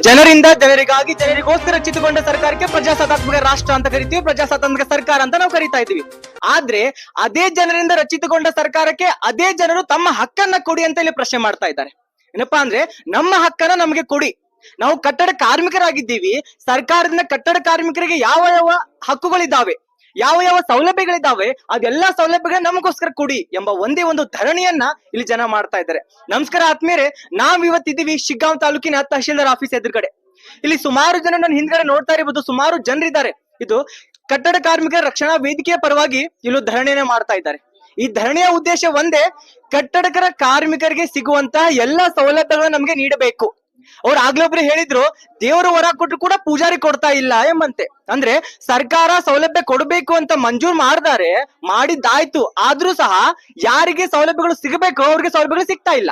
ಜನರಿಂದ ಜನರಿಗಾಗಿ ಜನರಿಗೋಸ್ಕರ ರಚಿತಗೊಂಡ ಸರ್ಕಾರಕ್ಕೆ ಪ್ರಜಾಸತ್ತಾತ್ಮಕ ರಾಷ್ಟ್ರ ಅಂತ ಕರಿತೀವಿ, ಪ್ರಜಾಸತ್ತಾತ್ಮಕ ಸರ್ಕಾರ ಅಂತ ನಾವು ಕರಿತಾ ಇದೀವಿ. ಆದ್ರೆ ಅದೇ ಜನರಿಂದ ರಚಿತಗೊಂಡ ಸರ್ಕಾರಕ್ಕೆ ಅದೇ ಜನರು ತಮ್ಮ ಹಕ್ಕನ್ನ ಕೊಡಿ ಅಂತ ಇಲ್ಲಿ ಪ್ರಶ್ನೆ ಮಾಡ್ತಾ ಇದ್ದಾರೆ. ಏನಪ್ಪಾ ಅಂದ್ರೆ ನಮ್ಮ ಹಕ್ಕನ್ನ ನಮಗೆ ಕೊಡಿ. ನಾವು ಕಟ್ಟಡ ಕಾರ್ಮಿಕರಾಗಿದ್ದೀವಿ, ಸರ್ಕಾರದಿಂದ ಕಟ್ಟಡ ಕಾರ್ಮಿಕರಿಗೆ ಯಾವ ಯಾವ ಹಕ್ಕುಗಳಿದ್ದಾವೆ, ಯಾವ ಯಾವ ಸೌಲಭ್ಯಗಳಿದ್ದಾವೆ, ಅದೆಲ್ಲಾ ಸೌಲಭ್ಯಗಳನ್ನ ನಮಗೋಸ್ಕರ ಕೊಡಿ ಎಂಬ ಒಂದೇ ಒಂದು ಧರಣಿಯನ್ನ ಇಲ್ಲಿ ಜನ ಮಾಡ್ತಾ ಇದ್ದಾರೆ. ನಮಸ್ಕಾರ ಆತ್ಮೀಯರೇ, ನಾವ್ ಇವತ್ತಿದ್ದೀವಿ ಶಿಗ್ಗಾಂವ್ ತಾಲೂಕಿನ ತಹಶೀಲ್ದಾರ್ ಆಫೀಸ್ ಎದುರುಗಡೆ. ಇಲ್ಲಿ ಸುಮಾರು ಜನ ನನ್ನ ಹಿಂದ್ಗಡೆ ನೋಡ್ತಾ ಇರಬಹುದು, ಸುಮಾರು ಜನರಿದ್ದಾರೆ. ಇದು ಕಟ್ಟಡ ಕಾರ್ಮಿಕರ ರಕ್ಷಣಾ ವೇದಿಕೆಯ ಪರವಾಗಿ ಇಲ್ಲೂ ಧರಣಿಯನ್ನ ಮಾಡ್ತಾ ಇದ್ದಾರೆ. ಈ ಧರಣಿಯ ಉದ್ದೇಶ ಒಂದೇ, ಕಟ್ಟಡಕರ ಕಾರ್ಮಿಕರಿಗೆ ಸಿಗುವಂತಹ ಎಲ್ಲಾ ಸೌಲಭ್ಯಗಳನ್ನ ನಮ್ಗೆ ನೀಡಬೇಕು. ಅವ್ರು ಆಗ್ಲೊಬ್ರು ಹೇಳಿದ್ರು, ದೇವರು ವರ ಕೊಟ್ಟರು ಕೂಡ ಪೂಜಾರಿ ಕೊಡ್ತಾ ಇಲ್ಲ ಎಂಬಂತೆ. ಅಂದ್ರೆ ಸರ್ಕಾರ ಸೌಲಭ್ಯ ಕೊಡಬೇಕು ಅಂತ ಮಂಜೂರು ಮಾಡ್ತಾರೆ, ಮಾಡಿದ್ದಾಯ್ತು, ಆದ್ರೂ ಸಹ ಯಾರಿಗೆ ಸೌಲಭ್ಯಗಳು ಸಿಗಬೇಕು ಅವ್ರಿಗೆ ಸೌಲಭ್ಯಗಳು ಸಿಗ್ತಾ ಇಲ್ಲ.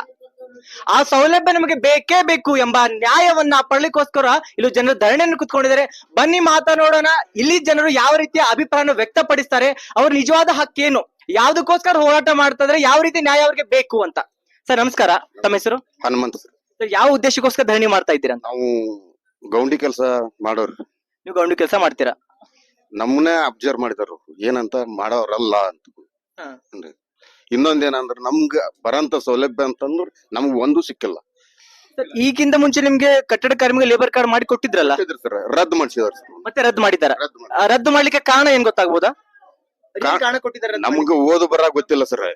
ಆ ಸೌಲಭ್ಯ ನಮಗೆ ಬೇಕೇ ಬೇಕು ಎಂಬ ನ್ಯಾಯವನ್ನ ಪಡ್ಲಿಕ್ಕೋಸ್ಕರ ಇಲ್ಲಿ ಜನರು ಧರಣಿಯನ್ನು ಕುತ್ಕೊಂಡಿದ್ದಾರೆ. ಬನ್ನಿ ಮಾತನಾಡೋಣ, ಇಲ್ಲಿ ಜನರು ಯಾವ ರೀತಿಯ ಅಭಿಪ್ರಾಯವನ್ನು ವ್ಯಕ್ತಪಡಿಸ್ತಾರೆ, ಅವ್ರ ನಿಜವಾದ ಹಕ್ಕೇನು, ಯಾವ್ದಕ್ಕೋಸ್ಕರ ಹೋರಾಟ ಮಾಡ್ತಾ ಇದ್ರೆ, ಯಾವ ರೀತಿ ನ್ಯಾಯ ಅವ್ರಿಗೆ ಬೇಕು ಅಂತ. ಸರ್ ನಮಸ್ಕಾರ, ತಮ್ಮ ಹೆಸರು? ಹನುಮಂತ ಸರ್. ಯಾವ ಉದ್ದೇಶಕ್ಕೋಸ್ಕರ ಧರಣಿ ಮಾಡ್ತಾ ಇದ್ದೀರಾ? ನಾವು ಗೌಂಡಿ ಕೆಲಸ ಮಾಡೋರು. ನೀವು ಗೌಂಡಿ ಕೆಲಸ ಮಾಡ್ತೀರಾ? ನಮ್ಮನ್ನೇ ಅಬ್ಸರ್ವ್ ಮಾಡಿದಾರು, ಏನಂತ ಮಾಡೋರಲ್ಲ ಅಂತ. ಇನ್ನೊಂದೇನಂದ್ರ ನಮ್ಗ ಬರಂತ ಸೌಲಭ್ಯ ಅಂತಂದ್ರ ನಮ್ಗ್ ಒಂದು ಸಿಕ್ಕಿಲ್ಲ. ಈಗಿಂತ ಮುಂಚೆ ನಿಮ್ಗೆ ಕಟ್ಟಡ ಕಾರ್ಮಿಕ ಲೇಬರ್ ಕಾರ್ಡ್ ಮಾಡಿ ಕೊಟ್ಟಿದ್ರಲ್ಲ ಸರ್, ರದ್ದು ಮಾಡಿಸಿದಾರ. ಮತ್ತೆ ರದ್ದು ಮಾಡಿದಾರ? ರದ್ದು ಮಾಡ್ಲಿಕ್ಕೆ ಕಾರಣ ಏನ್ ಗೊತ್ತಾಗ್ಬೋದಾ? ಕಾರಣ ಕೊಟ್ಟಿದ್ದಾರೆ, ನಮ್ಗ ಓದು ಬರ ಗೊತ್ತಿಲ್ಲ ಸರ್,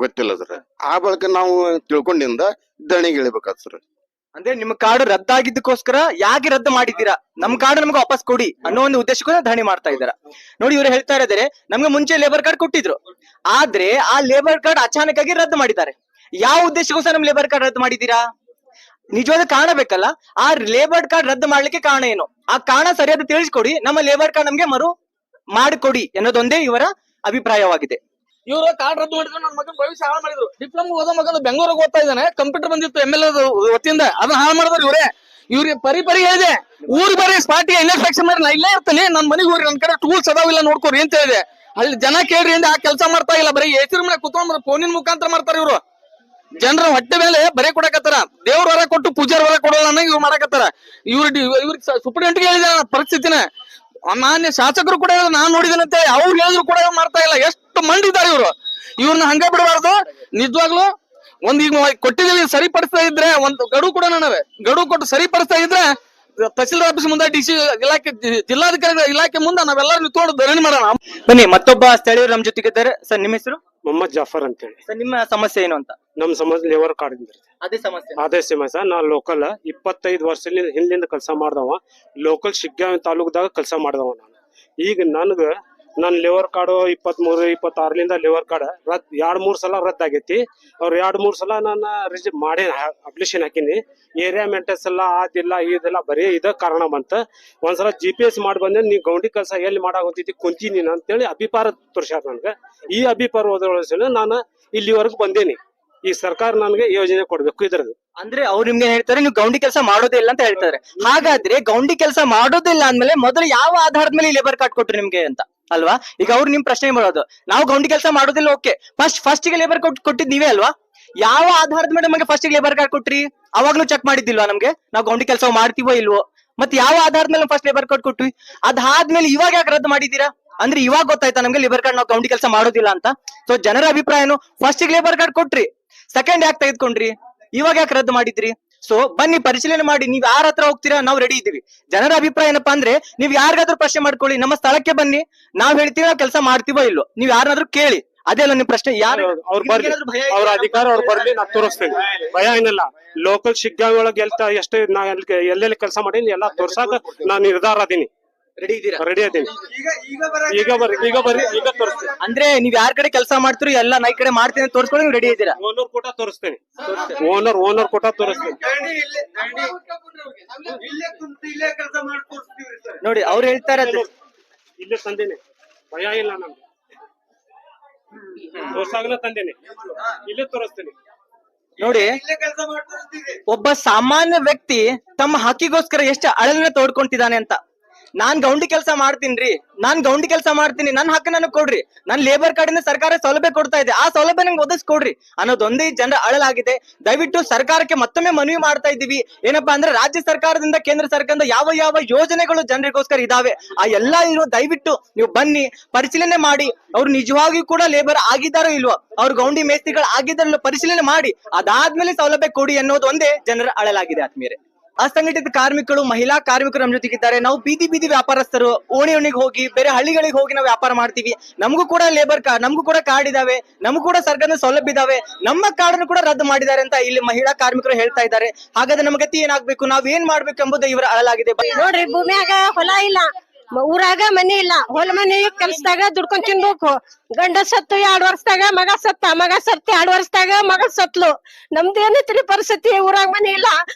ಗೊತ್ತಿಲ್ಲ ಸರ್. ಆ ಬಳಿಕ ನಾವು ತಿಳ್ಕೊಂಡಿಂದ ಧರಣಿಗೆ ಇಳಿಬೇಕಾದ ಸರ್. ಅಂದ್ರೆ ನಿಮ್ಮ ಕಾರ್ಡ್ ರದ್ದಾಗಿದ್ದಕ್ಕೋಸ್ಕರ ಯಾಕೆ ರದ್ದು ಮಾಡಿದ್ದೀರಾ, ನಮ್ ಕಾರ್ಡ್ ನಮ್ಗೆ ವಾಪಸ್ ಕೊಡಿ ಅನ್ನೋ ಒಂದು ಉದ್ದೇಶಕ್ಕೋಸ್ಕರ ಧರಣಿ ಮಾಡ್ತಾ ಇದ್ದಾರೆ. ನೋಡಿ, ಇವ್ರು ಹೇಳ್ತಾ ಇದ್ದಾರೆ, ನಮ್ಗೆ ಮುಂಚೆ ಲೇಬರ್ ಕಾರ್ಡ್ ಕೊಟ್ಟಿದ್ರು, ಆದ್ರೆ ಆ ಲೇಬರ್ ಕಾರ್ಡ್ ಅಚಾನಕ್ ಆಗಿ ರದ್ದು ಮಾಡಿದ್ದಾರೆ. ಯಾವ ಉದ್ದೇಶಕ್ಕೋಸ್ಕರ ನಮ್ ಲೇಬರ್ ಕಾರ್ಡ್ ರದ್ದು ಮಾಡಿದೀರಾ? ನಿಜವಾದ ಕಾರಣ ಬೇಕಲ್ಲ. ಆ ಲೇಬರ್ ಕಾರ್ಡ್ ರದ್ದು ಮಾಡ್ಲಿಕ್ಕೆ ಕಾರಣ ಏನು, ಆ ಕಾರಣ ಸರಿಯಾದ ತಿಳಿಸ್ಕೊಡಿ, ನಮ್ಮ ಲೇಬರ್ ಕಾರ್ಡ್ ನಮ್ಗೆ ಮರು ಮಾಡಿಕೊಡಿ ಅನ್ನೋದೊಂದೇ ಇವರ ಅಭಿಪ್ರಾಯವಾಗಿದೆ. ಇವರು ಕಾರ್ಡ್ ರದ್ದು ಮಾಡಿದ್ರು, ನನ್ನ ಮಗನ ಭವಿಷ್ಯ ಹಾಳು ಮಾಡಿದ್ರು. ಡಿಪ್ಲೊಮಾ ಓದೋ ಮಗನ ಬೆಂಗಳೂರಿಗೆ ಓದ್ತಾ ಇದ್ದಾನೆ, ಕಂಪ್ಯೂಟರ್ ಬಂದಿತ್ತು MLA ವತಿಯಿಂದ, ಅದನ್ನ ಹಾಳು ಮಾಡಿದ್ರು ಇವರೇ. ಇವ್ರಿಗೆ ಪರಿ ಹೇಳಿದೆ, ಊರ್ ಬರೀ ಸ್ಪಾಟಿಗೆ ಇನ್ಸ್ಪೆಕ್ಷನ್ ಮಾಡಿ ನಾ ಇಲ್ಲೇ ಇರ್ತೀನಿ, ನನ್ ಮನೆಗೆ ಹೋಗ್ರಿ, ನನ್ ಕಡೆ ಟೂಲ್ಸ್ ಅದಾವಿಲ್ಲ ನೋಡ್ಕೋರಿ ಅಂತ ಹೇಳಿದೆ. ಅಲ್ಲಿ ಜನ ಕೇಳ್ರಿ ಅಂತ ಆ ಕೆಲಸ ಮಾಡ್ತಾ ಇಲ್ಲ, ಬರೀ ಹೆಸರು ಮೇಲೆ ಕುತ್ಕೊಂಡ್ ಫೋನಿನ ಮುಖಾಂತರ ಮಾಡ್ತಾರ ಇವ್ರು. ಜನರ ಹೊಟ್ಟೆ ಮೇಲೆ ಬರೇ ಕೊಡಕತ್ತಾರ, ದೇವ್ರ ವರ ಕೊಟ್ಟು ಪೂಜಾರ ವರ ಕೊಡೋಲ್ಲ ಅನ್ನಂಗ ಇವ್ರು ಮಾಡಕತ್ತಾರ. ಇವ್ರಿಗೆ ಸೂಪರಿಂಟೆಂಡೆಂಟ್ ಹೇಳಿದ ಪರಿಸ್ಥಿತಿನ, ಮಾನ್ಯ ಶಾಸಕರು ಕೂಡ ನಾನ್ ನೋಡಿದನಂತೆ, ಅವ್ರು ಹೇಳಿದ್ರು ಕೂಡ ಮಾಡ್ತಾ ಇಲ್ಲ. ಎಷ್ಟು ಮಂಡಿದ್ದಾರೆ ಇವ್ರು. ಇವ್ರನ್ನ ಹಂಗ ಬಿಡಬಾರ್ದು. ನಿಜವಾಗ್ಲು ಒಂದ್ ಈಗ ಕೊಟ್ಟಿದ್ದೀವಿ, ಸರಿಪಡಿಸ್ತಾ ಇದ್ರೆ ಒಂದು ಗಡುವು ಕೂಡ ಗಡುವು ಕೊಟ್ಟು ಸರಿಪಡಿಸ್ತಾ ಇದ್ರೆ ತಹಸೀಲ್ದಾರ್ ಆಫೀಸ್ ಮುಂದೆ, DC ಇಲಾಖೆ, ಜಿಲ್ಲಾಧಿಕಾರಿ ಇಲಾಖೆ ಮುಂದೆ ನಾವೆಲ್ಲರೂ ನಿಂತ್ಕೊಂಡು ಧರಣಿ ಮಾಡೋಣ. ಬನ್ನಿ, ಮತ್ತೊಬ್ಬ ಸ್ಥಳೀಯರು ನಮ್ ಜೊತೆಗಿದ್ದಾರೆ. ಸರ್ ನಿಮ್ಮ ಹೆಸರು? ಮೊಹಮ್ಮದ್ ಜಾಫರ್ ಅಂತ ಹೇಳಿ. ಸರ್ ನಿಮ್ಮ ಸಮಸ್ಯೆ ಏನು ಅಂತ? ನಮ್ ಸಮಸ್ಯೆ ಲೇಬರ್ ಕಾರ್ಡ್ ಅದೇ ಸಮಸ್ಯೆ. ಅದೇ ಸಮಸ್ಯೆ. ನಾ ಲೋಕಲ್ 25 ವರ್ಷದಿಂದ ಹಿಂದಿಂದ ಕೆಲಸ ಮಾಡ್ದವ, ಲೋಕಲ್ ಶಿಗ್ಗಾಂವ್ ತಾಲೂಕದಾಗ ಕೆಲಸ ಮಾಡ್ದವ ನಾನು. ಈಗ ನನ್ ಲೇಬರ್ ಕಾರ್ಡ್ 23, 26ಲಿಂದ ಲೇಬರ್ ಕಾರ್ಡ್ 2-3 ಸಲ ರದ್ದಾಗೈತಿ. ಅವ್ರು 2-3 ಸಲ ನಾನು ಮಾಡಿ ಅಪ್ಲಿಕೇಶನ್ ಹಾಕಿನಿ. ಏರಿಯಾ ಮೇಂಟೆನ್ಸ್ ಎಲ್ಲ ಆದಿಲ್ಲ, ಇದೆಲ್ಲ ಬರೀ ಇದ ಕಾರಣ ಬಂತ. ಒಂದ್ಸಲ GPS ಮಾಡಿ ಬಂದೆ, ನೀ ಗೌಂಡಿ ಕೆಲಸ ಎಲ್ಲಿ ಮಾಡಾಕಂತೈತಿ ಕುಂತೀನಿ ಅಂತೇಳಿ ಅಭಿಪ್ರಾಯ ತೋರ್ಸ್ಯಾರ ನನ್ಗೆ. ಈ ಅಭಿಪ್ರಾಯ ನಾನು ಇಲ್ಲಿವರೆಗೂ ಬಂದೇನಿ. ಈ ಸರ್ಕಾರ ನನ್ಗೆ ಯೋಜನೆ ಕೊಡ್ಬೇಕು ಇದ್ರದ್ದು. ಅಂದ್ರೆ ಅವ್ರು ನಿಮ್ಗೆ ಹೇಳ್ತಾರೆ, ನೀವು ಗೌಂಡಿ ಕೆಲಸ ಮಾಡೋದೇ ಇಲ್ಲ ಅಂತ ಹೇಳ್ತಾರೆ. ಹಾಗಾದ್ರೆ ಗೌಂಡಿ ಕೆಲಸ ಮಾಡೋದಿಲ್ಲ ಅಂದ್ಮೇಲೆ ಮೊದಲು ಯಾವ ಆಧಾರದ ಮೇಲೆ ಲೇಬರ್ ಕಾರ್ಡ್ ಕೊಟ್ರು ನಿಮ್ಗೆ ಅಂತ ಅಲ್ವಾ? ಈಗ ಅವ್ರು ನಿಮ್ ಪ್ರಶ್ನೆ ಮಾಡೋದು, ನಾವು ಗೌಂಡಿ ಕೆಲಸ ಮಾಡೋದಿಲ್ಲ, ಓಕೆ, ಫಸ್ಟ್ ಗೆ ಲೇಬರ್ ಕೊಟ್ಟಿದ್ ನೀವೇ ಅಲ್ವಾ? ಯಾವ ಆಧಾರದ ಮೇಲೆ ನಮಗೆ ಫಸ್ಟ್ ಲೇಬರ್ ಕಾರ್ಡ್ ಕೊಟ್ರಿ? ಅವಾಗ್ಲೂ ಚೆಕ್ ಮಾಡಿದ್ದಿಲ್ವಾ ನಮ್ಗೆ ನಾವು ಗೌಂಡಿ ಕೆಲಸ ಮಾಡ್ತೀವೋ ಇಲ್ವೋ? ಮತ್ತೆ ಯಾವ ಆಧಾರದ ಮೇಲೆ ಫಸ್ಟ್ ಲೇಬರ್ ಕಾರ್ಡ್ ಕೊಟ್ವಿ? ಅದಾದ್ಮೇಲೆ ಇವಾಗ ಯಾಕೆ ರದ್ದು ಮಾಡಿದೀರಾ? ಅಂದ್ರೆ ಇವಾಗ ಗೊತ್ತಾಯ್ತಾ ನಮ್ಗೆ ಲೇಬರ್ ಕಾರ್ಡ್ ನಾವು ಗೌಂಡಿ ಕೆಲಸ ಮಾಡೋದಿಲ್ಲ ಅಂತ? ಸೊ ಜನರ ಅಭಿಪ್ರಾಯ ಏನು, ಫಸ್ಟ್ ಗೆ ಲೇಬರ್ ಕಾರ್ಡ್ ಕೊಟ್ರಿ, ಸೆಕೆಂಡ್ ಯಾಕೆ ತೆಗೆದುಕೊಂಡ್ರಿ, ಇವಾಗ ಯಾಕೆ ರದ್ದು ಮಾಡಿದ್ರಿ? ಸೊ ಬನ್ನಿ ಪರಿಶೀಲನೆ ಮಾಡಿ, ನೀವ್ ಯಾರ ಹತ್ರ ಹೋಗ್ತೀರಾ, ನಾವು ರೆಡಿ ಇದ್ದೀವಿ. ಜನರ ಅಭಿಪ್ರಾಯ ಏನಪ್ಪಾ ಅಂದ್ರೆ, ನೀವ್ ಯಾರಿಗಾದ್ರೂ ಪ್ರಶ್ನೆ ಮಾಡ್ಕೊಳ್ಳಿ, ನಮ್ಮ ಸ್ಥಳಕ್ಕೆ ಬನ್ನಿ, ನಾವ್ ಹೇಳ್ತೀವಿ ನಾವು ಕೆಲಸ ಮಾಡ್ತೀವೋ ಇಲ್ವೋ, ನೀವ್ ಯಾರನ್ನಾದ್ರೂ ಕೇಳಿ. ಅದೇ ಅಲ್ಲ ನಿಮ್ ಪ್ರಶ್ನೆ. ಯಾರು ಅವ್ರು ಬರ್ಲಿ, ಅವ್ರ ಅಧಿಕಾರ ಅವ್ರು ಬರ್ಲಿ, ನಾ ತೋರಿಸ್ತೇನೆ, ಭಯ ಏನಿಲ್ಲ. ಲೋಕಲ್ ಶಿಗ್ಗಾಂವ್ ಒಳಗೆ ಎಷ್ಟು ನಾ ಎಲ್ಲೆಲ್ಲಿ ಕೆಲಸ ಮಾಡೀನಿ ಎಲ್ಲ ತೋರ್ಸಾಕ ನಾನ್ ನಿರ್ಧಾರ ಅದೀನಿ, ರೆಡಿ ಇದ್ದೀರಾ? ರೆಡಿ ಅದೀನಿ. ಈಗ ತೋರಿಸ್ತೇನೆ. ಅಂದ್ರೆ ನೀವ್ ಯಾರ ಕಡೆ ಕೆಲಸ ಮಾಡ್ತೀರೋ ಎಲ್ಲ ನಾ ಈ ಕಡೆ ಮಾಡ್ತೀನಿ ತೋರಿಸ್ಕೊಂಡು ನೀವು ರೆಡಿ ಇದ್ದೀರಾ? ಓನರ್ ಕೋಟ ತೋರಿಸ್ತೇನೆ, ಓನರ್ ಕೋಟ ತೋರಿಸ್ತೇನೆ. ನೋಡಿ ಅವ್ರು ಹೇಳ್ತಾರೆ, ಇಲ್ಲೇ ತಂದೇನೆ, ಭಯ ಇಲ್ಲ ನಮ್ಗೆ, ತೋರ್ಸಾಗಲೇ ತಂದೇನೆ, ಇಲ್ಲೇ ತೋರಿಸ್ತೇನೆ. ನೋಡಿ, ಒಬ್ಬ ಸಾಮಾನ್ಯ ವ್ಯಕ್ತಿ ತಮ್ಮ ಹಕ್ಕಿಗೋಸ್ಕರ ಎಷ್ಟು ಅಳಲನ್ನ ತೋಡ್ಕೊಂತಿದ್ದಾನೆ ಅಂತ. ನಾನ್ ಗೌಂಡಿ ಕೆಲಸ ಮಾಡ್ತೀನಿ, ನನ್ನ ಹಕ್ಕ ನನಗ್ ಕೊಡ್ರಿ, ನನ್ ಲೇಬರ್ ಕಾರ್ಡ್ ಇಂದ ಸರ್ಕಾರ ಸೌಲಭ್ಯ ಕೊಡ್ತಾ ಇದೆ, ಆ ಸೌಲಭ್ಯ ನಂಗೆ ಒದಗಿಸ್ಕೊಡ್ರಿ ಅನ್ನೋದೊಂದೇ ಜನರ ಅಳಲಾಗಿದೆ. ದಯವಿಟ್ಟು ಸರ್ಕಾರಕ್ಕೆ ಮತ್ತೊಮ್ಮೆ ಮನವಿ ಮಾಡ್ತಾ ಇದ್ದೀವಿ, ಏನಪ್ಪಾ ಅಂದ್ರೆ ರಾಜ್ಯ ಸರ್ಕಾರದಿಂದ ಕೇಂದ್ರ ಸರ್ಕಾರದಿಂದ ಯಾವ ಯಾವ ಯೋಜನೆಗಳು ಜನರಿಗೋಸ್ಕರ ಇದಾವೆ ಆ ಎಲ್ಲಾ ದಯವಿಟ್ಟು ನೀವು ಬನ್ನಿ, ಪರಿಶೀಲನೆ ಮಾಡಿ, ಅವ್ರು ನಿಜವಾಗಿಯೂ ಕೂಡ ಲೇಬರ್ ಆಗಿದ್ದಾರೋ ಇಲ್ವೋ, ಅವ್ರು ಗೌಂಡಿ ಮೇಸ್ತ್ರಿಗಳು ಆಗಿದ್ದಾರೋ ಪರಿಶೀಲನೆ ಮಾಡಿ, ಅದಾದ್ಮೇಲೆ ಸೌಲಭ್ಯ ಕೊಡಿ ಅನ್ನೋದು ಒಂದೇ ಜನರ ಅಳಲಾಗಿದೆ. ಆತ್ಮೀಯರೇ, ಅಸಂಘಟಿತ ಕಾರ್ಮಿಕರು, ಮಹಿಳಾ ಕಾರ್ಮಿಕರು ನಮ್ಮ ಜೊತೆಗಿದ್ದಾರೆ. ನಾವು ಬೀದಿ ವ್ಯಾಪಾರಸ್ಥರು, ಓಣಿಗೆ ಹೋಗಿ ಬೇರೆ ಹಳ್ಳಿಗಳಿಗೆ ಹೋಗಿ ನಾವು ವ್ಯಾಪಾರ ಮಾಡ್ತೀವಿ. ನಮಗೂ ಕೂಡ ಲೇಬರ್ ಕಾರ್ಡ್, ನಮಗೂ ಕೂಡ ಕಾರ್ಡ್ ಇದಾವೆ, ನಮಗೂ ಕೂಡ ಸರ್ಕಾರದ ಸೌಲಭ್ಯ ಇದಾವೆ, ನಮ್ಮ ಕಾರ್ಡ್ ಕೂಡ ರದ್ದು ಮಾಡಿದ್ದಾರೆ ಅಂತ ಇಲ್ಲಿ ಮಹಿಳಾ ಕಾರ್ಮಿಕರು ಹೇಳ್ತಾ ಇದ್ದಾರೆ. ಹಾಗಾದ್ರೆ ನಮ್ಮ ಗತಿ ಏನಾಗ್ಬೇಕು, ನಾವ್ ಏನ್ ಮಾಡ್ಬೇಕು ಎಂಬುದು ಇವರ ಅಳಲಾಗಿದೆ. ನೋಡ್ರಿ, ಭೂಮಿಯಾಗ ಹೊಲ ಇಲ್ಲ, ಊರಾಗ ಮನಿ ಇಲ್ಲ, ಹೊಲ ಮನಿ ಕೆಲ್ಸದಾಗ ದುಡ್ಕೊಂಡ್ ತಿನ್ಬೇಕು. ಗಂಡ ಸತ್ತು 2 ವರ್ಷದಾಗ ಮಗ ಸತ್ತ, ಮಗ ಸತ್ತು 2 ವರ್ಷದಾಗ ಮಗ ಸತ್ಲು. ನಮ್ದು ಏನೈತ್ರಿ ಪರಿಸ್ಥಿತಿ, ಊರಾಗ ಮನಿ ಇಲ್ಲ.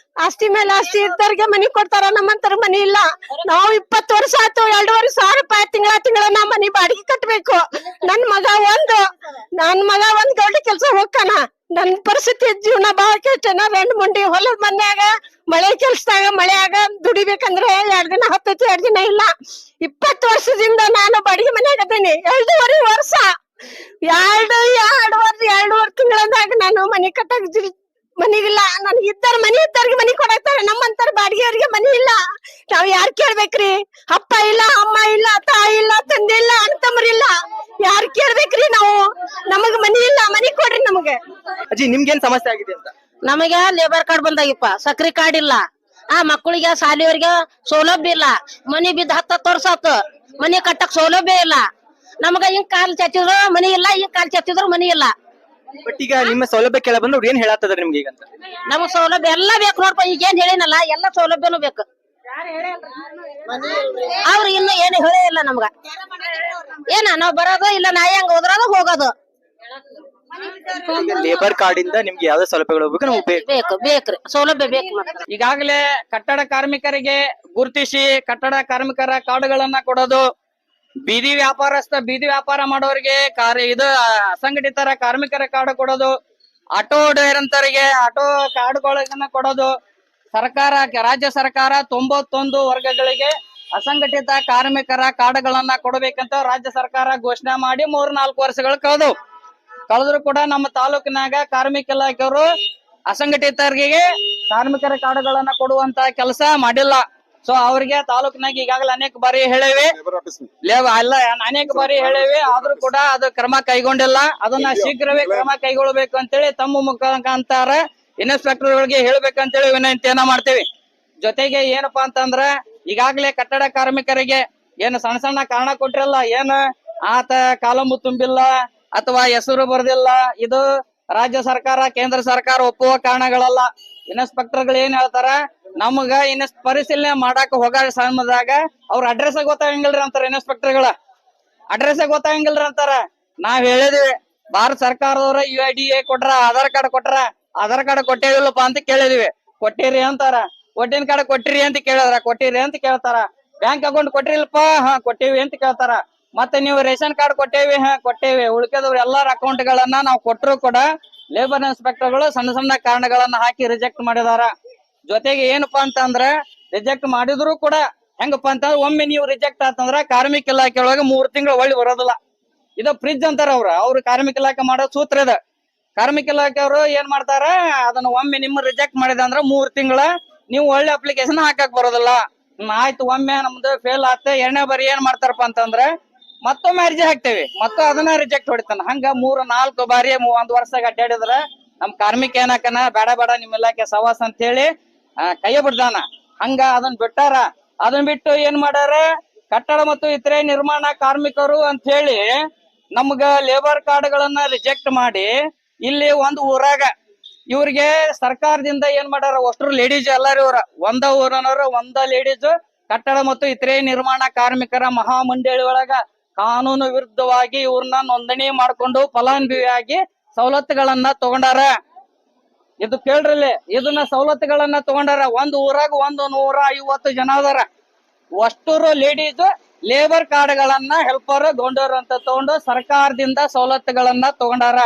ಆಸ್ತಿ ಮೇಲೆ ಆಸ್ತಿ ಇದ್ದವ್ರಿಗೆ ಮನಿ ಕೊಡ್ತಾರ, ನಮ್ಮಂತರ ಮನಿ ಇಲ್ಲ. ನಾವು 20 ವರ್ಷ ಆಯ್ತು, 2.5 ಸಾವಿರ ರೂಪಾಯಿ ತಿಂಗಳ ನಾ ಮನಿ ಬಾಡಿಗೆ ಕಟ್ಬೇಕು. ನನ್ ಮಗ ಒಂದ್ ಗೌಡಿ ಕೆಲ್ಸ ಹೋಗ್ತಾನ. ನನ್ ಪರಿಸ್ಥಿತಿ ಜೀವನ ಬಾಳ ಕೆಟ್ಟನ. 2 ಮುಂಡಿ ಹೊಲದ ಮನ್ಯಾಗ ಮಳೆ ಕೆಲ್ಸದಾಗ ಮಳೆಯಾಗ ದುಡಿಬೇಕಂದ್ರೆ 2 ದಿನ ಹತ್ತೈತಿ, 2 ದಿನ ಇಲ್ಲ. 20 ವರ್ಷದಿಂದ ನಾನು ಬಾಡಿಗೆ ಮನ್ಯಾಗ ಅದೇನಿ. 2.5 ವರ್ಷ, 2.5 ತಿಂಗಳದಾಗ ನಾನು ಮನಿ ಕಟ್ಟಕ್ ಮನಿಗಿಲ್ಲ. ನನ್ಗೆ ಮನಿ ಇದ್ದವ್ರಿಗೆ ಮನಿ ಕೊಡಾಕ್ತಾರೆ, ನಮ್ಮಂತರ ಬಾಡಿಗೆಯವ್ರಿಗೆ ಮನಿ ಇಲ್ಲ. ನಾವ್ ಯಾರ್ ಕೇಳ್ಬೇಕ್ರಿ? ಅಪ್ಪ ಇಲ್ಲ, ಅಮ್ಮ ಇಲ್ಲ, ತಾಯಿ ಇಲ್ಲ, ತಂದೆ ಇಲ್ಲ, ಅಣ್ತಮ್ಮರಿಲ್ಲ. ಯಾರ್ ಕೇಳ್ಬೇಕ್ರಿ ನಾವು? ನಮಗ್ ಮನಿ ಇಲ್ಲ, ಮನಿ ಕೊಡ್ರಿ ನಮಗೆ. ಅಜ್ಜಿ, ನಿಮ್ಗೇನ್ ಸಮಸ್ಯೆ ಆಗಿದೆ ಅಂತ? ನಮಗೆ ಲೇಬರ್ ಕಾರ್ಡ್ ಬಂದಾಗಿಪ್ಪ, ಸಕ್ರಿ ಕಾರ್ಡ್ ಇಲ್ಲ. ಮಕ್ಕಳಿಗೆ ಶಾಲೆಯವರಿಗೆ ಸೌಲಭ್ಯ ಇಲ್ಲ. ಮನಿ ಬಿದ್ದ 10 ವರ್ಷ ಆತು, ಮನಿ ಕಟ್ಟಕ್ ಸೌಲಭ್ಯ ಇಲ್ಲ. ನಮಗ ಹಿಂಗ್ ಕಾಲ್ ಚಾಚಿದ್ರು ಮನಿ ಇಲ್ಲ, ಹಿಂಗ್ ಕಾಲ್ ಚಾಚಿದ್ರು ಮನಿ ಇಲ್ಲ. ಬಟ್ ಈಗ ನಿಮ್ಮ ಸೌಲಭ್ಯ ಕೇಳ ಬಂದ್ರೆ ಅವ್ರು ಏನ್ ಹೇಳತ್ತದ್ರ ನಿಮ್ಗೆ ಈಗ ಅಂತ? ನಮಗ್ ಸೌಲಭ್ಯ ಎಲ್ಲಾ ಬೇಕು ನೋಡ್ಪ. ಈಗ ಏನ್ ಹೇಳಿನಲ್ಲ, ಎಲ್ಲಾ ಸೌಲಭ್ಯನು ಬೇಕು. ಅವ್ರು ಇನ್ನು ಏನು ಹೇಳೇ ಇಲ್ಲ ನಮ್ಗ. ನಾವ್ ಬರೋದು ಇಲ್ಲ, ನಾಯಿ ಹಂಗ ಹೋದ್ರದ ಹೋಗೋದು. ಲೇಬರ್ ಕಾರ್ಡ್ ಇಂದ ನಿಮ್ಗೆ ಯಾವ್ದೇ ಸೌಲಭ್ಯಗಳು ಬೇಕು, ನಾವು ಬೇಕ್ರಿ, ಸೌಲಭ್ಯ ಬೇಕು. ಈಗಾಗಲೇ ಕಟ್ಟಡ ಕಾರ್ಮಿಕರಿಗೆ ಗುರುತಿಸಿ ಕಟ್ಟಡ ಕಾರ್ಮಿಕರ ಕಾರ್ಡ್ಗಳನ್ನ ಕೊಡೋದು, ಬೀದಿ ವ್ಯಾಪಾರ ಮಾಡೋರಿಗೆ ಅಸಂಘಟಿತರ ಕಾರ್ಮಿಕರ ಕಾರ್ಡ್ ಕೊಡೋದು, ಆಟೋ ಡ್ರೈವರ್ಗೆ ಆಟೋ ಕಾರ್ಡ್ಗಳನ್ನ ಕೊಡೋದು. ರಾಜ್ಯ ಸರ್ಕಾರ 91 ವರ್ಗಗಳಿಗೆ ಅಸಂಘಟಿತ ಕಾರ್ಮಿಕರ ಕಾರ್ಡ್ಗಳನ್ನ ಕೊಡಬೇಕಂತ ರಾಜ್ಯ ಸರ್ಕಾರ ಘೋಷಣೆ ಮಾಡಿ 3-4 ವರ್ಷಗಳು ಕಳೆದ್ರು ಕೂಡ ನಮ್ಮ ತಾಲೂಕಿನಾಗ ಕಾರ್ಮಿಕ ಇಲಾಖೆಯವರು ಅಸಂಘಟಿತರಿಗೆ ಕಾರ್ಮಿಕರ ಕಾರ್ಡ್ಗಳನ್ನ ಕೊಡುವಂತ ಕೆಲಸ ಮಾಡಿಲ್ಲ. ಸೊ ಅವ್ರಿಗೆ ತಾಲೂಕಿನಾಗ ಈಗಾಗಲೇ ಅನೇಕ ಬಾರಿ ಹೇಳಿವಿ, ಆದ್ರೂ ಕೂಡ ಅದು ಕ್ರಮ ಕೈಗೊಂಡಿಲ್ಲ. ಅದನ್ನ ಶೀಘ್ರವೇ ಕ್ರಮ ಕೈಗೊಳ್ಳಬೇಕು ಅಂತೇಳಿ ತಮ್ಮ ಮುಖಾಂತರ ಇನ್ಸ್ಪೆಕ್ಟರ್ಗಳಿಗೆ ಹೇಳ್ಬೇಕಂತೇಳಿ ವಿನಂತಿಯನ್ನ ಮಾಡ್ತೇವೆ. ಜೊತೆಗೆ ಏನಪ್ಪಾ ಅಂತಂದ್ರ ಈಗಾಗಲೇ ಕಟ್ಟಡ ಕಾರ್ಮಿಕರಿಗೆ ಏನು ಸಣ್ಣ ಕಾರಣ ಕೊಟ್ಟಿರಲ್ಲ, ಆತ ಕಾಲಂಬು ತುಂಬಿಲ್ಲ ಅಥವಾ ಹೆಸರು ಬರ್ದಿಲ್ಲ, ಇದು ರಾಜ್ಯ ಸರ್ಕಾರ ಕೇಂದ್ರ ಸರ್ಕಾರ ಒಪ್ಪುವ ಕಾರಣಗಳಲ್ಲ. ಇನ್ಸ್ಪೆಕ್ಟರ್ಗಳು ಏನ್ ಹೇಳ್ತಾರ, ನಮಗ ಪರಿಶೀಲನೆ ಮಾಡಾಕ ಹೋಗ ಸಮಯದಾಗ ಅವ್ರ ಅಡ್ರೆಸ್ ಗೊತ್ತಾಗಂಗಿಲ್ರಿ ಅಂತಾರ. ಇನ್ಸ್ಪೆಕ್ಟರ್ಗಳ ಅಡ್ರೆಸ್ ಗೊತ್ತಾಗಂಗಿಲ್ರಿ ಅಂತಾರ. ನಾವ್ ಹೇಳಿದ್ವಿ, ಭಾರತ ಸರ್ಕಾರದವ್ರ UIDA ಕೊಟ್ರ, ಆಧಾರ್ ಕಾರ್ಡ್ ಕೊಟ್ಟೇವಿಲ್ಲಪ್ಪ ಅಂತ ಕೇಳಿದ್ವಿ. ಕೊಟ್ಟಿರಿ ಅಂತಾರ. ಒಟ್ಟಿನ ಕಾರ್ಡ್ ಕೊಟ್ಟಿರಿ ಅಂತ ಕೊಟ್ಟಿರಿ ಅಂತ ಕೇಳ್ತಾರ. ಬ್ಯಾಂಕ್ ಅಕೌಂಟ್ ಕೊಟ್ಟಿರಿಲ್ಪ, ಕೊಟ್ಟಿವಿ ಅಂತ ಕೇಳ್ತಾರ. ಮತ್ತೆ ನೀವು ರೇಷನ್ ಕಾರ್ಡ್ ಕೊಟ್ಟೇವಿ, ಉಳ್ಕೆದವ್ರ ಎಲ್ಲಾರ ಅಕೌಂಟ್ ಗಳನ್ನ ನಾವು ಕೊಟ್ಟರು ಕೂಡ ಲೇಬರ್ ಇನ್ಸ್ಪೆಕ್ಟರ್ಗಳು ಸಣ್ಣ ಕಾರಣಗಳನ್ನ ಹಾಕಿ ರಿಜೆಕ್ಟ್ ಮಾಡಿದಾರ. ಜೊತೆಗೆ ಏನಪ್ಪಾ ಅಂತಂದ್ರ ರಿಜೆಕ್ಟ್ ಮಾಡಿದ್ರು ಕೂಡ ಹೆಂಗಪ್ಪಾ ಅಂತಂದ್ರ ಒಮ್ಮೆ ನೀವು ರಿಜೆಕ್ಟ್ ಆತಂದ್ರ ಕಾರ್ಮಿಕ ಇಲಾಖೆ ಒಳಗೆ 3 ತಿಂಗಳು ಒಳ್ಳೆ ಬರೋದಿಲ್ಲ. ಇದು ಫ್ರಿಜ್ ಅಂತಾರ ಅವ್ರ ಕಾರ್ಮಿಕ ಇಲಾಖೆ ಮಾಡೋ ಸೂತ್ರ ಇದೆ. ಕಾರ್ಮಿಕ ಇಲಾಖೆ ಅವರು ಏನ್ ಮಾಡ್ತಾರ, ಅದನ್ನ ಒಮ್ಮೆ ನಿಮ್ಮ ರಿಜೆಕ್ಟ್ ಮಾಡಿದ ಅಂದ್ರ 3 ತಿಂಗಳ ನೀವು ಒಳ್ಳೆ ಅಪ್ಲಿಕೇಶನ್ ಹಾಕಕ್ ಬರೋದಿಲ್ಲ. ಆಯ್ತು, ಒಮ್ಮೆ ನಮ್ದು ಫೇಲ್ ಆತ, 2ನೇ ಬಾರಿ ಏನ್ ಮಾಡ್ತಾರಪ್ಪ ಅಂತಂದ್ರ ಮತ್ತೊಮ್ಮೆ ಅರ್ಜಿ ಹಾಕ್ತೇವಿ, ಮತ್ತೆ ಅದನ್ನ ರಿಜೆಕ್ಟ್ ಹೊಡಿತಾನ. ಹಂಗ 3-4 ಬಾರಿ 1 ವರ್ಷ ಅಡ್ಡಾಡಿದ್ರ ನಮ್ ಕಾರ್ಮಿಕ ಏನಕನ ಬೇಡ ನಿಮ್ ಇಲಾಖೆ ಸವಾಸ ಅಂತ ಹೇಳಿ ಕೈ ಬಿಡ್ದಾನ. ಹಂಗ ಅದನ್ನ ಬಿಟ್ಟಾರ. ಅದನ್ನ ಬಿಟ್ಟು ಏನ್ ಮಾಡ್ಯಾರ, ಕಟ್ಟಡ ಮತ್ತು ಇತರೆ ನಿರ್ಮಾಣ ಕಾರ್ಮಿಕರು ಅಂತ ಹೇಳಿ ನಮ್ಗ ಲೇಬರ್ ಕಾರ್ಡ್ ಗಳನ್ನ ರಿಜೆಕ್ಟ್ ಮಾಡಿ ಇಲ್ಲಿ ಒಂದು ಊರಾಗ ಇವ್ರಿಗೆ ಸರ್ಕಾರದಿಂದ ಏನ್ ಮಾಡ್ಯಾರ, ಅಷ್ಟ್ರು ಲೇಡೀಸ್ ಎಲ್ಲಾರು ಒಂದ ಊರನವ್ರು ಒಂದ ಲೇಡೀಸ್ ಕಟ್ಟಡ ಮತ್ತು ಇತರೆ ನಿರ್ಮಾಣ ಕಾರ್ಮಿಕರ ಮಹಾಮಂಡಳಿ ಒಳಗ ಕಾನೂನು ವಿರುದ್ಧವಾಗಿ ಇವ್ರನ್ನ ನೋಂದಣಿ ಮಾಡ್ಕೊಂಡು ಫಲಾನುಭವಿಯಾಗಿ ಸವಲತ್ತುಗಳನ್ನ ತಗೊಂಡಾರ. ಇದು ಕೇಳ್ರಲ್ಲಿ, ಇದನ್ನ ಸವಲತ್ತುಗಳನ್ನ ತಗೊಂಡಾರ. ಒಂದು ಊರಾಗ 150 ಜನ ಅದಾರ. ಅಷ್ಟೂರು ಲೇಡೀಸ್ ಲೇಬರ್ ಕಾರ್ಡ್ ಗಳನ್ನ ಹೆಲ್ಪರ್ ಗೊಂಡೋರ್ ಅಂತ ತಗೊಂಡು ಸರ್ಕಾರದಿಂದ ಸವಲತ್ತುಗಳನ್ನ ತಗೊಂಡಾರ.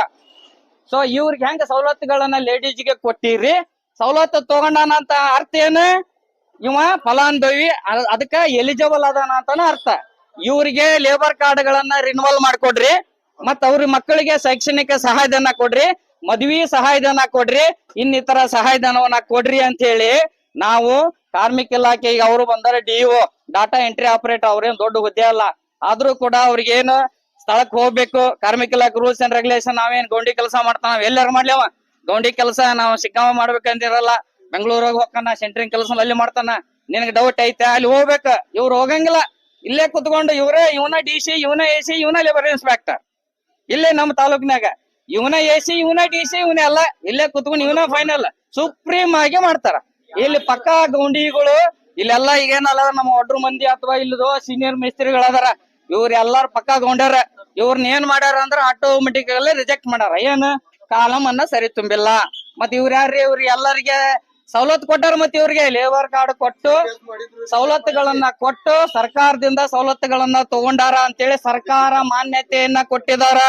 ಸೊ ಇವ್ರಿಗೆ ಹೆಂಗ ಸವಲತ್ತುಗಳನ್ನ ಲೇಡೀಸ್ಗೆ ಕೊಟ್ಟಿರಿ, ಸವಲತ್ತು ತಗೊಂಡಾನ ಅಂತ ಅರ್ಥ ಏನು? ಇವ ಫಲಾನುಭವಿ ಅದಕ್ಕ ಎಲಿಜಿಬಲ್ ಅದಾನ ಅಂತಾನ ಅರ್ಥ. ಇವ್ರಿಗೆ ಲೇಬರ್ ಕಾರ್ಡ್ ಗಳನ್ನ ರಿನ್ಯೂವಲ್ ಮಾಡ್ಕೊಡ್ರಿ, ಮತ್ತ ಅವ್ರ ಮಕ್ಕಳಿಗೆ ಶೈಕ್ಷಣಿಕ ಸಹಾಯಧನ ಕೊಡ್ರಿ, ಮದ್ವಿ ಸಹಾಯಧನ ಕೊಡ್ರಿ, ಇನ್ನಿತರ ಸಹಾಯಧನವನ್ನ ಕೊಡ್ರಿ ಅಂತ ಹೇಳಿ ನಾವು ಕಾರ್ಮಿಕ ಇಲಾಖೆಗೆ ಅವರು ಬಂದಾರೆ. DO ಡಾಟಾ ಎಂಟ್ರಿ ಆಪರೇಟರ್, ಅವ್ರೇನ್ ದೊಡ್ಡ ಹುದ್ದೆ ಅಲ್ಲ, ಆದ್ರೂ ಕೂಡ ಅವ್ರಿಗೇನು ಸ್ಥಳಕ್ ಹೋಗ್ಬೇಕು. ಕಾರ್ಮಿಕ ಇಲಾಖೆ ರೂಲ್ಸ್ ಅಂಡ್ ರೆಗ್ಯುಲೇಷನ್ ನಾವೇನ್ ಗೌಂಡಿ ಕೆಲಸ ಮಾಡ್ತಾನ, ಎಲ್ಲಾರು ಮಾಡ್ಲೇವ ಗೌಂಡಿ ಕೆಲಸ ನಾವು ಸಿಕ್ಕಾಮ ಮಾಡ್ಬೇಕಂತಿರಲ್ಲ. ಬೆಂಗಳೂರಾಗ ಹೋಗ್ತಾನ, ಸೆಂಟ್ರಿಂಗ್ ಕೆಲಸ ಅಲ್ಲಿ ಮಾಡ್ತಾನ, ನಿನಗೆ ಡೌಟ್ ಐತೆ ಅಲ್ಲಿ ಹೋಗ್ಬೇಕ. ಇವ್ರು ಹೋಗಂಗಿಲ್ಲ, ಇಲ್ಲೇ ಕುತ್ಕೊಂಡು ಇವನ DC, ಇವನ AC, ಇವನ ಲೇಬರ್ ಇನ್ಸ್ಪೆಕ್ಟರ್, ಇಲ್ಲೇ ನಮ್ಮ ತಾಲೂಕಿನಾಗ ಇವನ AC, ಇವನ DC, ಇವನೇ ಅಲ್ಲ, ಇಲ್ಲೇ ಕುತ್ಕೊಂಡು ಇವನ ಫೈನಲ್ ಸುಪ್ರೀಂ ಆಗಿ ಮಾಡ್ತಾರ. ಇಲ್ಲಿ ಪಕ್ಕಾ ಗೌಂಡಿಗಳು ಇಲ್ಲೆಲ್ಲ ಈಗೇನಲ್ಲ ನಮ್ಮ ಒಡ್ರು ಮಂದಿ ಅಥವಾ ಇಲ್ಲದೋ ಸೀನಿಯರ್ ಮಿಸ್ತ್ರಿಗಳದಾರ, ಇವ್ರ ಎಲ್ಲಾರು ಪಕ್ಕಾ ಗೌಂಡ್ಯಾರ. ಇವ್ರನ್ನ ಏನ್ ಮಾಡ್ಯಾರ ಅಂದ್ರ ಆಟೋಮೆಟಿಕ್ ರಿಜೆಕ್ಟ್ ಮಾಡ್ಯಾರ. ಏನ್ ಕಾಲಮ್ ಅನ್ನ ಸರಿ ತುಂಬಿಲ್ಲ. ಮತ್ ಇವ್ರ ಯಾರ್ರಿ, ಇವ್ರ ಎಲ್ಲರಿಗೆ ಸವಲತ್ತು ಕೊಟ್ಟಾರ. ಮತ್ ಇವ್ರಿಗೆ ಲೇಬರ್ ಕಾರ್ಡ್ ಕೊಟ್ಟು ಸವಲತ್ತುಗಳನ್ನ ಕೊಟ್ಟು ಸರ್ಕಾರದಿಂದ ಸವಲತ್ತುಗಳನ್ನ ತಗೊಂಡಾರ ಅಂತೇಳಿ ಸರ್ಕಾರ ಮಾನ್ಯತೆಯನ್ನ ಕೊಟ್ಟಿದಾರ.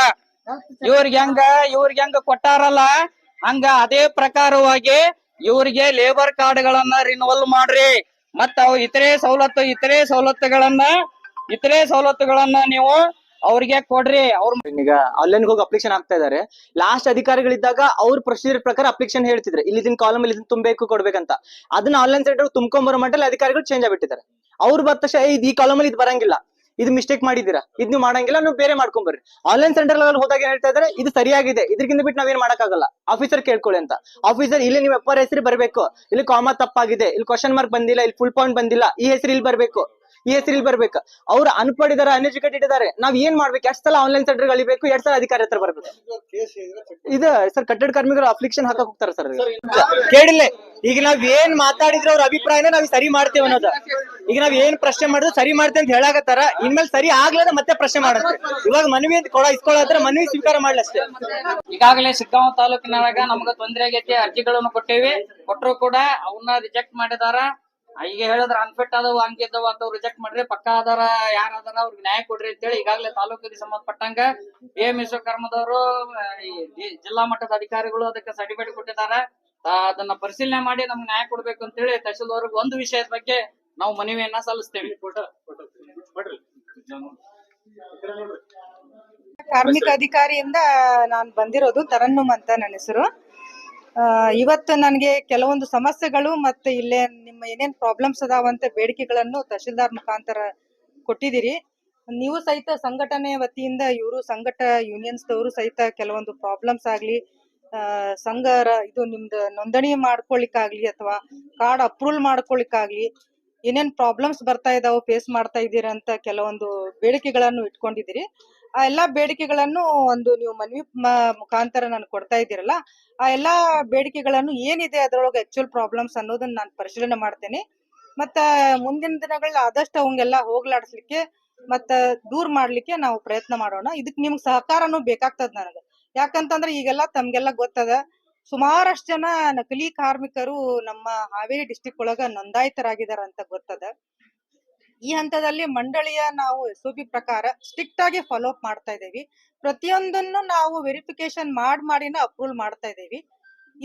ಇವ್ರಿಗೆ ಹೆಂಗ ಕೊಟ್ಟಾರಲ್ಲ ಹಂಗ ಅದೇ ಪ್ರಕಾರವಾಗಿ ಇವ್ರಿಗೆ ಲೇಬರ್ ಕಾರ್ಡ್ ಗಳನ್ನ ರಿನ್ಯೂವಲ್ ಮಾಡ್ರಿ. ಮತ್ತ ಅವು ಇತರೆ ಸವಲತ್ತುಗಳನ್ನ ನೀವು ಅವ್ರಿಗೆ ಕೊಡ್ರಿ. ಅವ್ರ ಈಗ ಆನ್ಲೈನ್ ಹೋಗಿ ಅಪ್ಲಿಕೇಶನ್ ಹಾಕ್ತಾ ಇದಾರೆ. ಲಾಸ್ಟ್ ಅಧಿಕಾರಿಗಳಿದ್ದಾಗ ಅವ್ರ ಪ್ರೊಸೀಜರ್ ಪ್ರಕಾರ ಅಪ್ಲಿಕೇಶನ್ ಹೇಳ್ತಿದ್ರೆ ಇಲ್ಲಿ ಕಾಲಮ್ ಇಲ್ಲಿ ತುಂಬಬೇಕು ಕೊಡ್ಬೇಕಂತ. ಅದನ್ನ ಆನ್ಲೈನ್ ಸೆಂಟರ್ ತುಂಬ್ಕೊಂಬರೋ ಮಟ್ಟಲ್ಲಿ ಅಧಿಕಾರಿಗಳು ಚೇಂಜ್ ಆಗ್ಬಿಟ್ಟಿದ್ದಾರೆ. ಅವ್ರು ಬಂದ ತಕ್ಷಣ ಈ ಕಾಲಮ್ ಅಲ್ಲಿ ಇದು ಬರಂಗಿಲ್ಲ, ಇದು ಮಿಸ್ಟೇಕ್ ಮಾಡಿದೀರಾ, ಇದ್ ನೀವು ಮಾಡಂಗಿಲ್ಲ, ನೀವು ಬೇರೆ ಮಾಡ್ಕೊಂಬರ್ರಿ. ಆನ್ಲೈನ್ ಸೆಂಟರ್ ಹೋದಾಗ ಏನ್ ಹೇಳ್ತಾ ಇದಾರೆ, ಇದು ಸರಿಯಾಗಿದೆ, ಇದಕ್ಕಿಂತ ಬಿಟ್ಟು ನಾವೇನ್ ಮಾಡಕ್ಕಾಗಲ್ಲ, ಆಫೀಸರ್ ಕೇಳ್ಕೊಳ್ಳಿ ಅಂತ. ಆಫೀಸರ್ ಇಲ್ಲಿ ನೀವು ಎಪ್ಪರ್ ಹೆಸರು ಬರ್ಬೇಕು, ಇಲ್ಲಿ ಕಾಮಾ ತಪ್ಪಾಗಿದೆ, ಇಲ್ಲಿ ಕ್ವಶನ್ ಮಾರ್ಕ್ ಬಂದಿಲ್ಲ, ಇಲ್ಲಿ ಫುಲ್ ಪಾಯಿಂಟ್ ಬಂದಿಲ್ಲ, ಈ ಹೆಸರು ಇಲ್ಲಿ ಬರ್ಬೇಕು, ಈ ಹೆಸರು ಇಲ್ಲಿ ಬರ್ಬೇಕು. ಅವ್ರು ಅನ್ಪಡ್ ಇದಾರೆ, ಅನ್ಎಜುಕೇಟೆಡ್ ಇದಾರೆ. ನಾವ್ ಏನ್ ಮಾಡ್ಬೇಕು? ಎರಡ್ ಸಲ ಆನ್ಲೈನ್ ಸೆಂಟರ್ ಗಳಿಬೇಕು, ಎರಡ್ ಸಲ ಅಧಿಕಾರಿ ಹತ್ರ ಬರ್ಬೇಕು. ಇದು ಸರ್ ಕಟ್ಟಡ ಕಾರ್ಮಿಕರು ಅಪ್ಲಿಕೇಶನ್ ಹಾಕಕ್ ಹೋಗ್ತಾರ ಸರ್. ಕೇಳಿಲ್ಲ, ಈಗ ನಾವ್ ಏನ್ ಮಾತಾಡಿದ್ರೆ ಅವ್ರ ಅಭಿಪ್ರಾಯನ ನಾವ್ ಸರಿ ಮಾಡ್ತೇವೆ ಅನ್ನೋದು. ಈಗ ನಾವ್ ಏನ್ ಪ್ರಶ್ನೆ ಮಾಡಿದ್ರು ಸರಿ ಮಾಡ್ತೇವೆ ಅಂತ ಹೇಳಾಕತ್ತಾರ. ಇನ್ಮೇಲೆ ಸರಿ ಆಗ್ಲದ ಮತ್ತೆ ಪ್ರಶ್ನೆ ಮಾಡುತ್ತೆ. ಇವಾಗ ಮನವಿ ಅಂತ ಇಸ್ಕೊಳತ್ರ ಮನವಿ ಸ್ವೀಕಾರ ಮಾಡ್ಲಿ ಅಷ್ಟೇ. ಈಗಾಗಲೇ ಶಿಗ್ಗಾಂವ ತಾಲೂಕಿನೊಳಗ ನಮ್ಗ ತೊಂದರೆ ಆಗೈತಿ, ಅರ್ಜಿಗಳನ್ನು ಕೊಟ್ಟೇವಿ. ಕೊಟ್ಟರು ಕೂಡ ಅವನ್ನ ರಿಜೆಕ್ಟ್ ಮಾಡಿದಾರ. ಈಗ ಹೇಳಿದ್ರ ಅನ್ಫಿಟ್ ಅದಾವ, ಹಂಗಿದ್ದವ ಅಂತ ರಿಜೆಕ್ಟ್ ಮಾಡ್ರಿ. ಪಕ್ಕಾ ಅದಾರ, ಯಾರದಾರ ಅವ್ರಿಗೆ ನ್ಯಾಯ ಕೊಡ್ರಿ ಅಂತೇಳಿ ಈಗಾಗಲೇ ತಾಲೂಕಿಗೆ ಸಂಬಂಧಪಟ್ಟಂಗ PM ವಿಶ್ವಕರ್ಮದವರು, ಜಿಲ್ಲಾ ಮಟ್ಟದ ಅಧಿಕಾರಿಗಳು ಅದಕ್ಕೆ ಸರ್ಟಿಫಿಕೇಟ್ ಕೊಟ್ಟಿದ್ದಾರೆ. ಅದನ್ನ ಪರಿಶೀಲನೆ ಮಾಡಿ ನಮ್ಗೆ ನ್ಯಾಯ ಕೊಡ್ಬೇಕು ಅಂತೇಳಿ ತಹಶೀಲ್ದಾರ್ಗೆ ಒಂದು ವಿಷಯದ ಬಗ್ಗೆ ನಾವು ಮನವಿಯನ್ನ ಸಲ್ಲಿಸ್ತೇವೆ. ಕಾರ್ಮಿಕ ಅಧಿಕಾರಿಯಿಂದ ನಾನು ಬಂದಿರೋದು ತರನ್ನುಮ್ ಅಂತ ನನ್ನ ಹೆಸರು. ಇವತ್ತು ನನಗೆ ಕೆಲವೊಂದು ಸಮಸ್ಯೆಗಳು ಮತ್ತೆ ಇಲ್ಲೇ ನಿಮ್ಮ ಏನೇನ್ ಪ್ರಾಬ್ಲಮ್ಸ್ ಅದಾವಂತ ಬೇಡಿಕೆಗಳನ್ನು ತಹಶೀಲ್ದಾರ್ ಮುಖಾಂತರ ಕೊಟ್ಟಿದ್ದೀರಿ. ನೀವು ಸಹಿತ ಸಂಘಟನೆ ವತಿಯಿಂದ ಯೂನಿಯನ್ಸ್ ದವರು ಸಹಿತ ಕೆಲವೊಂದು ಪ್ರಾಬ್ಲಮ್ಸ್ ಆಗ್ಲಿ, ಸಂಘ ಇದು ನಿಮ್ದು ನೋಂದಣಿ ಮಾಡ್ಕೊಳಿಕ್ಕಾಗ್ಲಿ ಅಥವಾ ಕಾರ್ಡ್ ಅಪ್ರೂವಲ್ ಮಾಡ್ಕೊಳಿಕ್ಕಾಗ್ಲಿ ಏನೇನ್ ಪ್ರಾಬ್ಲಮ್ಸ್ ಬರ್ತಾ ಇದಾವ, ಫೇಸ್ ಮಾಡ್ತಾ ಇದ್ದೀರಾ ಅಂತ ಕೆಲವೊಂದು ಬೇಡಿಕೆಗಳನ್ನು ಇಟ್ಕೊಂಡಿದ್ದೀರಿ. ಆ ಎಲ್ಲಾ ಬೇಡಿಕೆಗಳನ್ನು ಒಂದು ನೀವು ಮನವಿ ಮುಖಾಂತರ ನಾನು ಕೊಡ್ತಾ ಇದ್ದೀರಲ್ಲ, ಆ ಎಲ್ಲಾ ಬೇಡಿಕೆಗಳನ್ನು ಏನಿದೆ ಅದ್ರೊಳಗೆ ಆಕ್ಚುಯಲ್ ಪ್ರಾಬ್ಲಮ್ಸ್ ಅನ್ನೋದನ್ನ ನಾನು ಪರಿಶೀಲನೆ ಮಾಡ್ತೇನೆ. ಮತ್ತ ಮುಂದಿನ ದಿನಗಳಲ್ಲಿ ಆದಷ್ಟು ಅವಂಗೆಲ್ಲ ಹೋಗ್ಲಾಡಿಸ್ಲಿಕ್ಕೆ ಮತ್ತ ದೂರ ಮಾಡ್ಲಿಕ್ಕೆ ನಾವು ಪ್ರಯತ್ನ ಮಾಡೋಣ. ಇದಕ್ ನಿಮ್ಗೆ ಸಹಕಾರನು ಬೇಕಾಗ್ತದ ನನಗೆ. ಯಾಕಂತಂದ್ರೆ ಈಗೆಲ್ಲ ತಮ್ಗೆಲ್ಲ ಗೊತ್ತದ, ಸುಮಾರಷ್ಟು ಜನ ನಕಲಿ ಕಾರ್ಮಿಕರು ನಮ್ಮ ಹಾವೇರಿ ಡಿಸ್ಟಿಕ್ ಒಳಗ ನೋಂದಾಯಿತರಾಗಿದಾರ ಅಂತ ಗೊತ್ತದ. ಈ ಹಂತದಲ್ಲಿ ಮಂಡಳಿಯ ನಾವು SOP ಪ್ರಕಾರ ಸ್ಟ್ರಿಕ್ಟ್ ಆಗಿ ಫಾಲೋ ಅಪ್ ಮಾಡ್ತಾ ಇದ್ದೇವಿ. ಪ್ರತಿಯೊಂದನ್ನು ನಾವು ವೆರಿಫಿಕೇಶನ್ ಮಾಡಿನ ಅಪ್ರೂವಲ್ ಮಾಡ್ತಾ ಇದ್ದೇವಿ.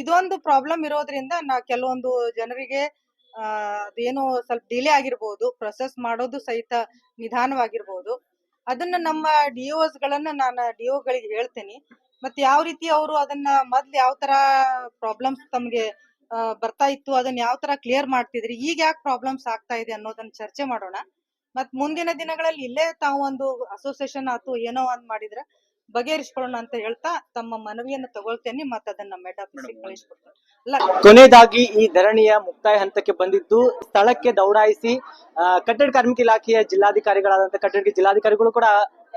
ಇದೊಂದು ಪ್ರಾಬ್ಲಮ್ ಇರೋದ್ರಿಂದ ನಾ ಕೆಲವೊಂದು ಜನರಿಗೆ ಅದೇನೋ ಸ್ವಲ್ಪ ಡಿಲೇ ಆಗಿರ್ಬೋದು, ಪ್ರೊಸೆಸ್ ಮಾಡೋದು ಸಹಿತ ನಿಧಾನವಾಗಿರ್ಬೋದು. ಅದನ್ನ ನಮ್ಮ DOs ಗಳನ್ನ ನಾನು DO ಗಳಿಗೆ ಹೇಳ್ತೇನೆ. ಮತ್ತೆ ಯಾವ ರೀತಿ ಅವರು ಅದನ್ನ ಮೊದ್ಲು ಯಾವ ತರ ಪ್ರಾಬ್ಲಮ್ಸ್ ತಮ್ಗೆ ಬರ್ತಾ ಇತ್ತು, ಅದನ್ನ ಯಾವ ತರ ಕ್ಲಿಯರ್ ಮಾಡ್ತಿದ್ರಿ, ಈಗ ಯಾಕೆ ಪ್ರಾಬ್ಲಮ್ಸ್ ಆಗ್ತಾ ಇದೆ ಅನ್ನೋದನ್ನ ಚರ್ಚೆ ಮಾಡೋಣ. ಮತ್ ಮುಂದಿನ ದಿನಗಳಲ್ಲಿ ಇಲ್ಲೇ ತಾವು ಒಂದು ಅಸೋಸಿಯೇಷನ್ ಆತು ಏನೋ ಒಂದ್ ಮಾಡಿದ್ರೆ ಬಗೆಹರಿಸ್ಕೊಳ್ಳೋಣ ಅಂತ ಹೇಳ್ತಾ ತಮ್ಮ ಮನವಿಯನ್ನು ತಗೊಳ್ತೇನೆ. ಮತ್ತೆ ಅದನ್ನ ಮೆಡ್ ಆಫೀಸಿಗೆ ಕಳಿಸ್ಕೊಡ್ತೇನೆ. ಕೊನೆಯದಾಗಿ ಈ ಧರಣಿಯ ಮುಕ್ತಾಯ ಹಂತಕ್ಕೆ ಬಂದಿದ್ದು, ಸ್ಥಳಕ್ಕೆ ದೌಡಾಯಿಸಿ ಕಟ್ಟಡ ಕಾರ್ಮಿಕ ಇಲಾಖೆಯ ಜಿಲ್ಲಾಧಿಕಾರಿಗಳಾದಂತಹ ಕಟ್ಟಡ ಜಿಲ್ಲಾಧಿಕಾರಿಗಳು ಕೂಡ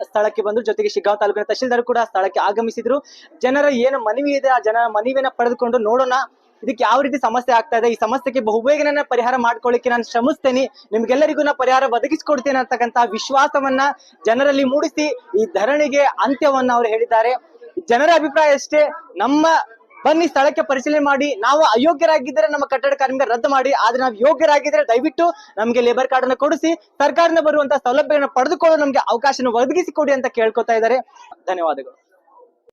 ಸ್ಥಳಕ್ಕೆ ಬಂದ್ರು. ಜೊತೆಗೆ ಶಿಗ್ಗಾಂವ ತಾಲೂಕಿನ ತಹಶೀಲ್ದಾರ್ ಕೂಡ ಸ್ಥಳಕ್ಕೆ ಆಗಮಿಸಿದ್ರು. ಜನರ ಏನು ಮನವಿ ಇದೆ ಆ ಜನ ಮನವಿಯನ್ನ ಪಡೆದುಕೊಂಡು ನೋಡೋಣ ಇದಕ್ಕೆ ಯಾವ ರೀತಿ ಸಮಸ್ಯೆ ಆಗ್ತಾ ಇದೆ. ಈ ಸಮಸ್ಯೆಗೆ ಬಹುಬೇಗನೆ ಪರಿಹಾರ ಮಾಡ್ಕೊಳ್ಳಿಕ್ಕೆ ನಾನು ಶ್ರಮಿಸ್ತೇನೆ, ನಿಮ್ಗೆಲ್ಲರಿಗೂ ನಾ ಪರಿಹಾರ ಒದಗಿಸಿಕೊಡ್ತೇನೆ ಅಂತಕ್ಕಂತ ವಿಶ್ವಾಸವನ್ನ ಜನರಲ್ಲಿ ಮೂಡಿಸಿ ಈ ಧರಣಿಗೆ ಅಂತ್ಯವನ್ನ ಅವರು ಹೇಳಿದ್ದಾರೆ. ಜನರ ಅಭಿಪ್ರಾಯ ಅಷ್ಟೇ, ನಮ್ಮ ಬನ್ನಿ ಸ್ಥಳಕ್ಕೆ ಪರಿಶೀಲನೆ ಮಾಡಿ, ನಾವು ಅಯೋಗ್ಯರಾಗಿದ್ದರೆ ನಮ್ಮ ಕಟ್ಟಡ ಕಾರ್ಮಿಕ ರದ್ದು ಮಾಡಿ, ಆದ್ರೆ ನಾವು ಯೋಗ್ಯರಾಗಿದ್ರೆ ದಯವಿಟ್ಟು ನಮ್ಗೆ ಲೇಬರ್ ಕಾರ್ಡ್ ಅನ್ನು ಕೊಡಿಸಿ ಸರ್ಕಾರದಿಂದ ಬರುವಂತಹ ಸೌಲಭ್ಯಗಳನ್ನು ಪಡೆದುಕೊಳ್ಳಲು ನಮ್ಗೆ ಅವಕಾಶನ ಒದಗಿಸಿಕೊಡಿ ಅಂತ ಕೇಳ್ಕೊತಾ ಇದ್ದಾರೆ. ಧನ್ಯವಾದಗಳು.